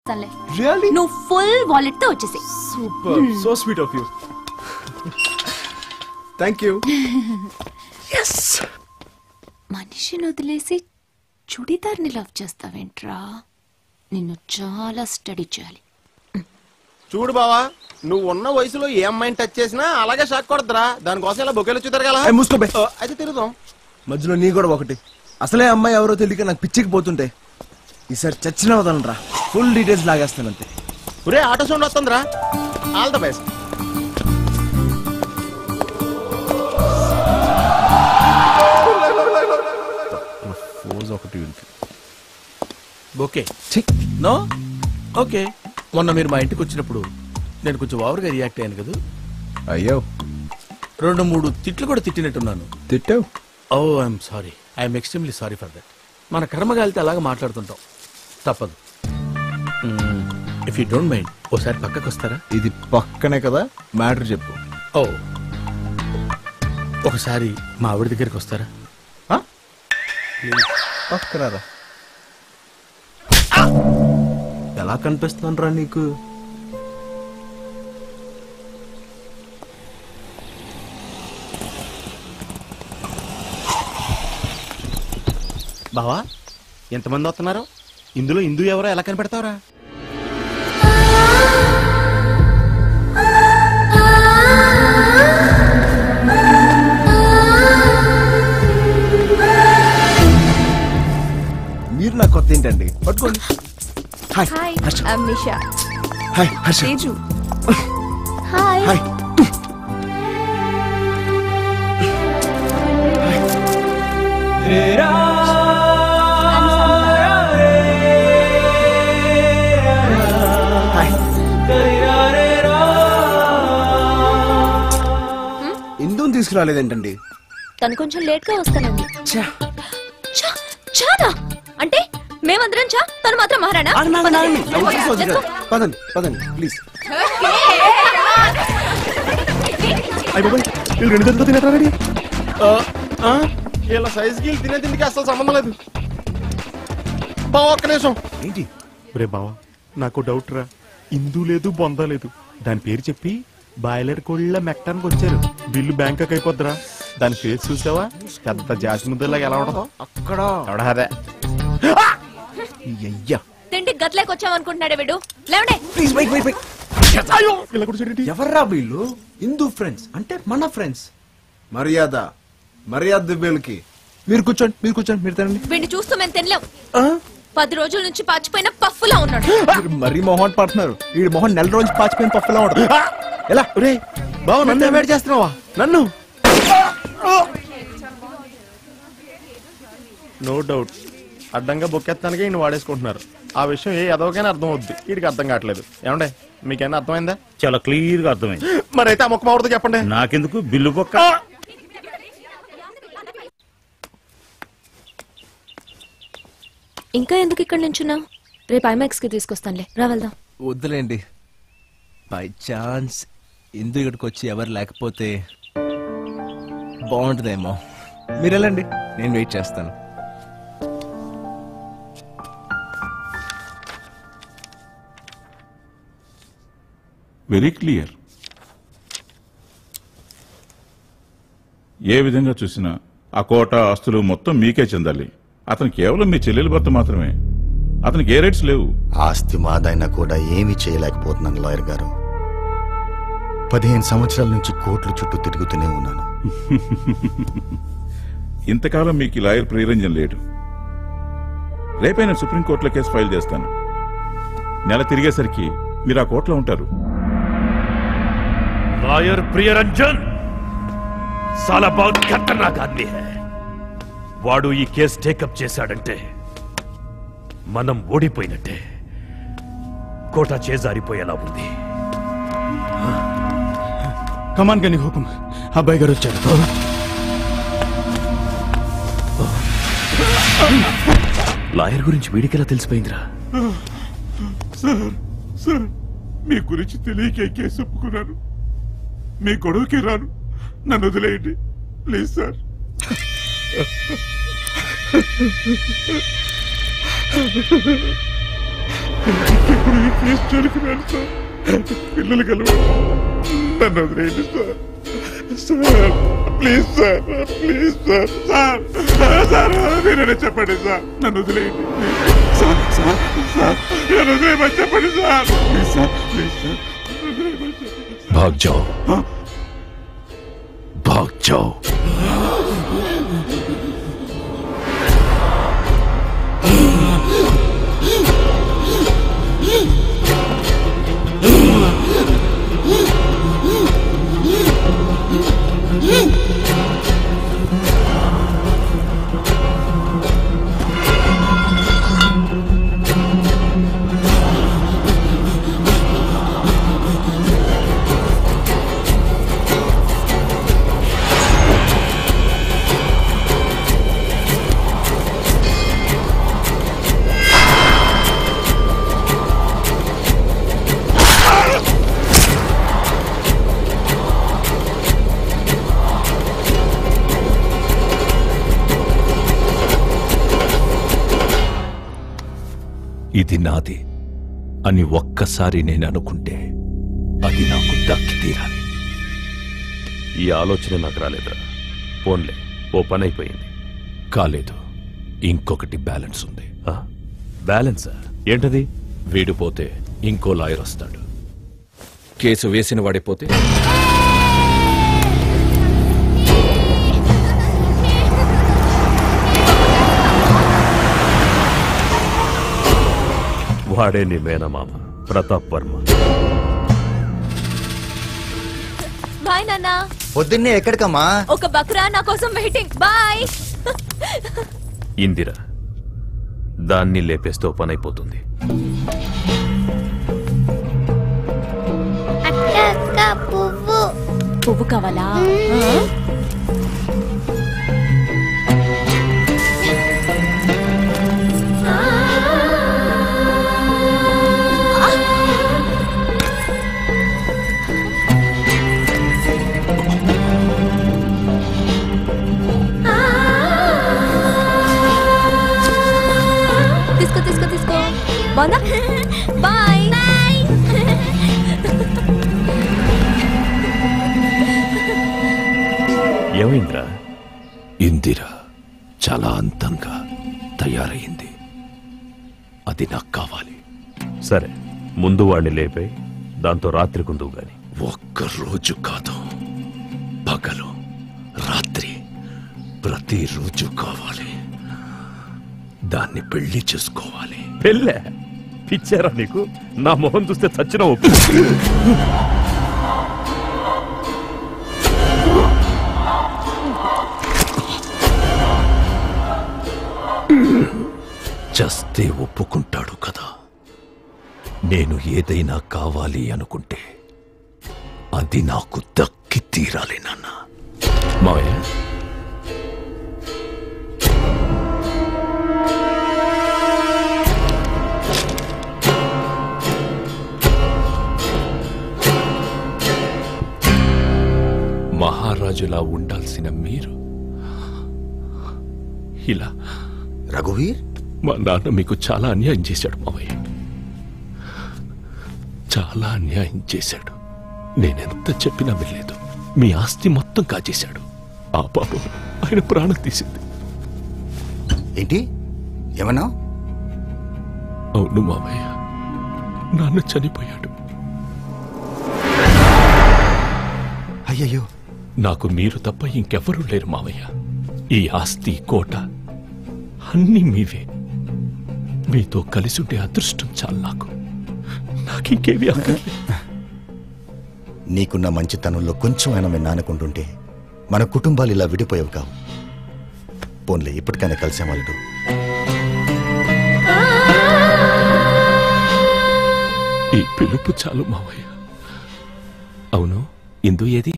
చేస్తానులే. రియల్లీ? నువ్వు full wallet తో వచ్చేసి. Super, so sweet of you. Thank you. yes. మనిషిని వదిలేసి చుడిదార్ని లవ్ చేస్తావేంట్రా? నిన్ను చాలా స్టడీ చేయాలి. చూడు బావా, నువ్వు ఉన్న వయసులో ఏ అమ్మాయిని టచ్ చేసినా అలాగే షాక్ కొడతారా. దానికోసం ఇలా బొకేలు తిరగాల. మూసుకోబే. అయితే తిరుగుదాం. మధ్యలో నీ కూడా ఒకటి. అసలే అమ్మాయి ఎవరో తెలియక నాకు పిచ్చికి పోతుంటే ఈసారి చచ్చిన వదలరా. ఫుల్ డీటెయిల్స్ లాగేస్తానంతే. ఒరే ఆటో సౌండ్ వస్తుందిరా. All the best. ఒకటి ఓకే నో ఓకే. మొన్న మీరు మా ఇంటికి వచ్చినప్పుడు నేను కొంచెం ఓవర్గా రియాక్ట్ అయ్యాను కదా. అయ్యో 2-3 తిట్లు కూడా తిట్టినట్టున్నాను. తిట్టావు? ఓ I'm sorry. I'm extremely sorry for that. మన కర్మగాలితే అలాగే మాట్లాడుతుంటాం, తప్పదు. ఇఫ్ యూ డోంట్ మైండ్ ఓసారి పక్కకు వస్తారా? ఇది పక్కనే కదా, మ్యాటర్ చెప్పు. ఓ ఒకసారి మా ఆవిడ దగ్గరికి వస్తారా? పక్కరారా. ఎలా కనిపిస్తున్నాను రా నీకు? బావా ఎంతమంది వస్తున్నారు? ఇందులో హిందూ ఎవరో ఎలా కనిపెడతావురా? మీరు నాకు కొత్త ఏంటండి? పట్టుకోండి. Hi hi, Harsha. I am Nisha. Hi Harsha. Teju. Hi. Hi. ఇందుని తీసుకురాలేదేంటండి? తను కొంచెం లేట్ గా వస్తానండి. చానా అంటే మేమందరం చా, తను మాత్రం మహారాణా. పదండి పదండి ప్లీజ్. ఇలా సైజుకి తినే తిండికి అసలు సంబంధం లేదు. బావా ఒక్క నిమిషం. ఏంటి? రే బావా, నాకు డౌట్ రా. ఇందు లేదు బొంద లేదు, దాని పేరు చెప్పి బాయిలర్ కోళ్ళ మెక్టానికి వచ్చారు. బిల్లు బ్యాంకాక్ అయిపోద్దిరా. దాని ఫేస్ చూసావా? పెద్ద జాతి ముద్దలాగా ఎలా ఉండదు అక్కడ. అదే అయ్యా తిండి గట్లేకి వచ్చామనుకుంటున్నాడే వీడు. లేవండే. Please wait wait wait. ఎవర్రా వీళ్ళు? హిందూ ఫ్రెండ్స్ అంటే మన ఫ్రెండ్స్. మర్యాద మర్యాద వీళ్ళకి. మీరు కూర్చోండి, మీరు కూర్చోండి, మీరు తినండి. వీడిని చూస్తూ మేము తినలేం. 10 రోజుల నుంచి పాచిపోయిన పఫ్ఫులా ఉన్నాడు. మరీ మొహం పడుతున్నారు. ఈ మొహం నెల రోజు పాచిపోయిన పఫ్ఫులా ఉంటుంది. ఎలా? రే బావ, నన్ను అవాయిడ్ చేస్తున్నావా? నన్ను నో డౌట్ అడ్డంగా బొక్కెత్తానికి ఈయన వాడేసుకుంటున్నారు. ఆ విషయం ఏ ఎదవకైనా అర్థం అవుద్ది, వీడికి అర్థం కావట్లేదు. ఏమండే మీకైనా అర్థమైందా? చాలా క్లియర్ గా అర్థమైంది. మరైతే ఆ మొక్క మావుడుతో చెప్పండి. నాకెందుకు బిల్లు బొక్క. ఇంకా ఎందుకు ఇక్కడ నించున్నావు? రేపు ఐమాక్స్ కి తీసుకొస్తానులే, రా వెళ్దాం. వద్దులేండి. బై ఛాన్స్ ఇందు ఇక్కడికి వచ్చి ఎవరు లేకపోతే బాగుంటుందేమో. మీరు వెళ్ళండి, నేను వెయిట్ చేస్తాను. Very clear. ఏ విధంగా చూసినా ఆ కోట ఆస్తులు మొత్తం మీకే చెందాలి. అతను కేవలం మీ చెల్లెలి భర్త మాత్రమే. అతనికి ఏ రైట్స్ లేవు. ఆస్తి మాదైనా కూడా ఏమీ చేయలేకపోతున్నాను లాయర్ గారు. 15 సంవత్సరాల నుంచి కోర్టుల చుట్టూ తిరుగుతూనే ఉన్నాను. ఇంతకాలం మీకు లాయర్ ప్రియరంజన్ లేడు. రేపే నేను సుప్రీంకోర్టులో కేసు ఫైల్ చేస్తాను. నెల తిరిగేసరికి మీరు ఆ కోర్టులో ఉంటారు. లాయర్ ప్రియరంజన్ సాలా బహుత్ ఖతర్నాక్ ఆద్మీ హై. వాడు ఈ కేసు టేకప్ చేశాడంటే మనం ఓడిపోయినట్టే. కోట చేజారిపోయేలా ఉంది. కమాన్ గని హుకుం. అబ్బాయి గారు వచ్చారు. లాయర్ గురించి వీడికెలా తెలిసిపోయిందిరా? సార్ మీ గురించి తెలియకే కేసు ఒప్పుకున్నాను. మీ గొడవకి రాను, నన్ను వదిలేయండి ప్లీజ్ సార్. ఇంకెప్పుడు ఈ కేసు జోలికి రాను సార్. పిల్లలు కలవ నన్ను వదిలేయండి sir. Sir please sir, please sir. Sir sir మీరైనా చెప్పండి సార్, నన్ను వదిలేయండి సార్. సార్ సార్ నన్ను వదిలేయమని చెప్పండి sir. Please sir, please sir. भाग जाओ, भाग जाओ. ఇది నాది అని ఒక్కసారి నేను అనుకుంటే అది నాకు దక్కి తీరాలి. ఈ ఆలోచన నాకు రాలేదురా. పోన్లే, ఓ పని అయిపోయింది. కాలేదు, ఇంకొకటి బ్యాలెన్స్ ఉంది. బ్యాలెన్సా? ఏంటది? వీడిపోతే ఇంకో లాయర్ వస్తాడు. కేసు వేసిన వాడిపోతే వాడే నీ మేనమామ ప్రతాప్ వర్మ. బాయ్ నాన్న. పొద్దున్నే ఎక్కడికమ్మా? ఒక బక్రా నా కోసం వెయిటింగ్. బాయ్. ఇందిరా, దాన్ని లేపేస్తే ఓ పని అయిపోతుంది. పువ్వు కావాలా? తీసుకో తీసుకో తీసుకో. బాగుందా? బాయ్. ఏమైందిరా? ఇందిరా చాలా అందంగా తయారయింది. అది నాకు కావాలి. సరే, ముందు వాడిని లేపే, దాంతో రాత్రి కుందువు గాని. ఒక్కరోజు కాదు, పగలు రాత్రి ప్రతిరోజు కావాలి. దాన్ని పెళ్లి చేసుకోవాలి. పెళ్ళే? పిచ్చారా నీకు? నా మొహం చూస్తే చచ్చిన ఒప్పు. చస్తే ఒప్పుకుంటాడు కదా. నేను ఏదైనా కావాలి అనుకుంటే అది నాకు దక్కి తీరాలి నాన్న. మావయ్య, మహారాజులా ఉండాల్సిన మీరు ఇలా. రఘువీర్, మా నాన్న మీకు చాలా అన్యాయం చేశాడు మావయ్య, చాలా అన్యాయం చేశాడు. నేనెంత చెప్పినా వెళ్ళలేదు. మీ ఆస్తి మొత్తం కాజేశాడు. ఆ పాపం ఆయన ప్రాణం తీసింది. ఏంటి ఏమన్నా? అవును మావయ్య, నాన్న చనిపోయాడు. అయ్యయ్యో, నాకు మీరు తప్ప ఇంకెవ్వరూ లేరు మావయ్య. ఈ ఆస్తి కోట అన్నీ మీవే. మీతో కలిసి ఉండే అదృష్టం చాలు నాకు. నాకింకేవి అక్కర్లేదు. నీకున్న మంచితనంలో కొంచెం అయినా మీ నాన్నకుంటుంటే మన కుటుంబాలు ఇలా విడిపోయేవి కావు. పోన్లే, ఇప్పటికైనా కలిసామల్లుడు. ఈ పిలుపు చాలు మావయ్య. అవును, ఇందు ఏది?